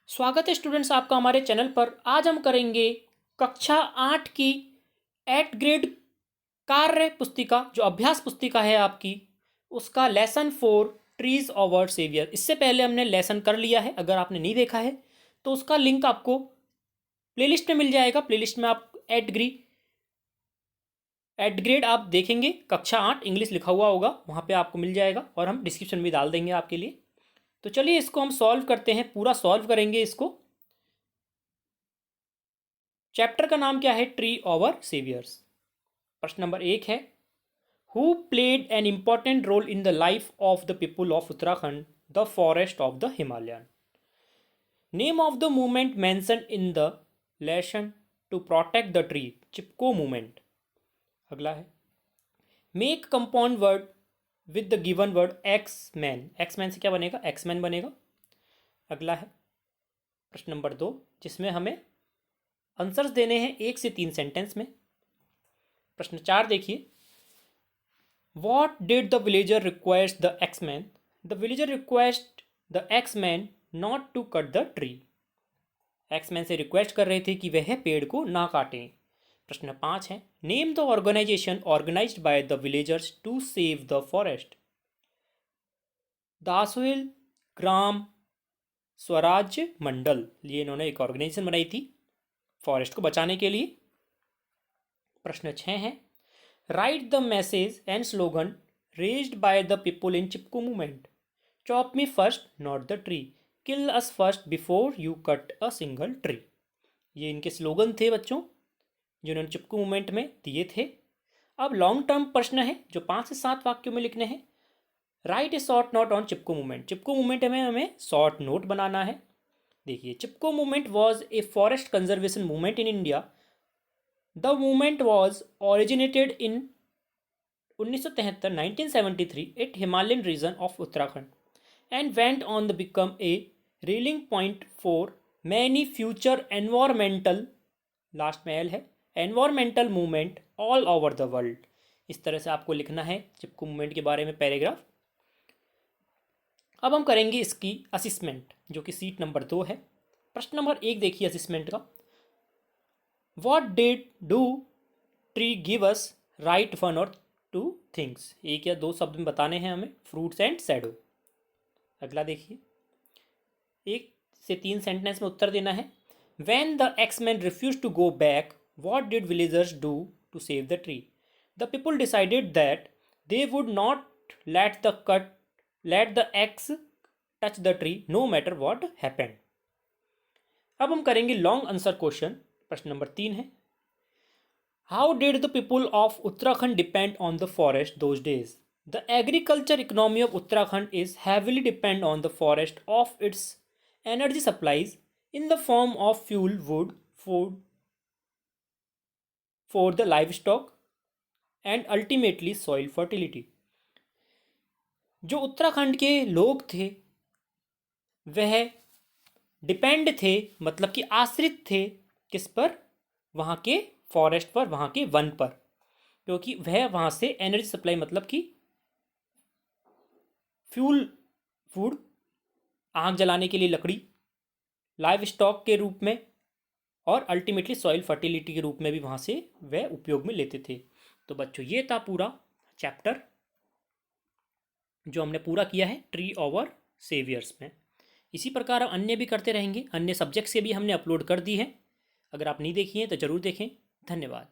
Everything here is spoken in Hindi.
स्वागत है स्टूडेंट्स आपका हमारे चैनल पर। आज हम करेंगे कक्षा 8 की 8 ग्रेड कार्य पुस्तिका जो अभ्यास पुस्तिका है आपकी, उसका लेसन 4 ट्रीज ऑवर सेवियर। इससे पहले हमने लेसन कर लिया है, अगर आपने नहीं देखा है तो उसका लिंक आपको प्लेलिस्ट में मिल जाएगा। प्लेलिस्ट में आप 8 ग्रेड आप देखेंगे, कक्षा 8 इंग्लिश लिखा हुआ होगा, वहाँ पे आपको मिल जाएगा और हम डिस्क्रिप्शन भी डाल देंगे आपके लिए। तो चलिए इसको हम सॉल्व करते हैं, पूरा सॉल्व करेंगे इसको। चैप्टर का नाम क्या है? Tree over saviours. प्रश्न नंबर 1 है, who played an important role in the life of the people of Uttarakhand the forest of the Himalayan. Name of the movement mention in the lesson to protect the tree, Chipko movement. अगला है, make compound word with the given word axe man. Axe man से क्या बनेगा? एक्स मैन बनेगा। अगला है प्रश्न नंबर 2, जिसमें हमें आंसर्स देने हैं 1 से 3 सेंटेंस में। प्रश्न 4 देखिए, what did the villager request the axeman? The villager request the axeman not to cut the tree. Axeman से रिक्वेस्ट कर रहे थे कि वह पेड़ को ना काटें। प्रश्न 5 है, name the organisation organised by the villagers to save the forest. Dasholi Gram Swarajya Mandal, ये इन्होंने एक ऑर्गेनाइजेशन बनाई थी फॉरेस्ट को बचाने के लिए। प्रश्न 6 है, right the message and slogan raised by the people in Chipko movement. Chop me first not the tree, kill us first before you cut a single tree. ये इनके स्लोगन थे बच्चों, जिन्होंने चिपको मूवमेंट में दिए थे। अब लॉन्ग टर्म प्रश्न है जो 5 से 7 वाक्यों में लिखने हैं। Write a short note on Chipko movement. Chipko movement में हमें शॉर्ट नोट बनाना है। देखिए, Chipko movement was a forest conservation movement in India. The movement was originated in 1973 1973 at Himalayan region of Uttarakhand and went on the become a rallying point for many future environmental, last में एल है, environmental movement all over the world. इस तरह से आपको लिखना है चिपको मूवमेंट के बारे में पैराग्राफ। अब हम करेंगे इसकी असिस्मेंट, जो कि सीट नंबर 2 है। प्रश्न नंबर 1 देखिए असिस्मेंट का, what did do tree give us, right 1 और 2 थिंग्स। 1 या 2 शब्द में बताने हैं हमें, फ्रूट्स एंड शैडो। अगला देखिए, 1 से 3 सेंटेंस में उत्तर देना है। When the axeman refuse to go back, what did villagers do to save the tree. The people decided that they would not let the X touch the tree no matter what happened। अब हम करेंगे लॉन्ग आंसर क्वेश्चन। प्रश्न नंबर 3 है, how did the people of Uttarakhand depend on the forest those days. The agriculture economy of Uttarakhand is heavily depend on the forest of its energy supplies in the form of fuel, would, food for the live stock and ultimately soil fertility. जो उत्तराखंड के लोग थे वह डिपेंड थे, मतलब कि आश्रित थे, किस पर? वहाँ के फॉरेस्ट पर, वहाँ के वन पर, क्योंकि वह वहाँ से एनर्जी सप्लाई, मतलब कि फ्यूल, फूड, आग जलाने के लिए लकड़ी, लाइव स्टॉक के रूप में और अल्टीमेटली सॉइल फर्टिलिटी के रूप में भी वहाँ से वह उपयोग में लेते थे। तो बच्चों, ये था पूरा चैप्टर जो हमने पूरा किया है ट्री ओवर सेवियर्स में। इसी प्रकार हम अन्य भी करते रहेंगे, अन्य सब्जेक्ट्स के भी हमने अपलोड कर दी है। अगर आप नहीं देखी हैं तो ज़रूर देखें। धन्यवाद।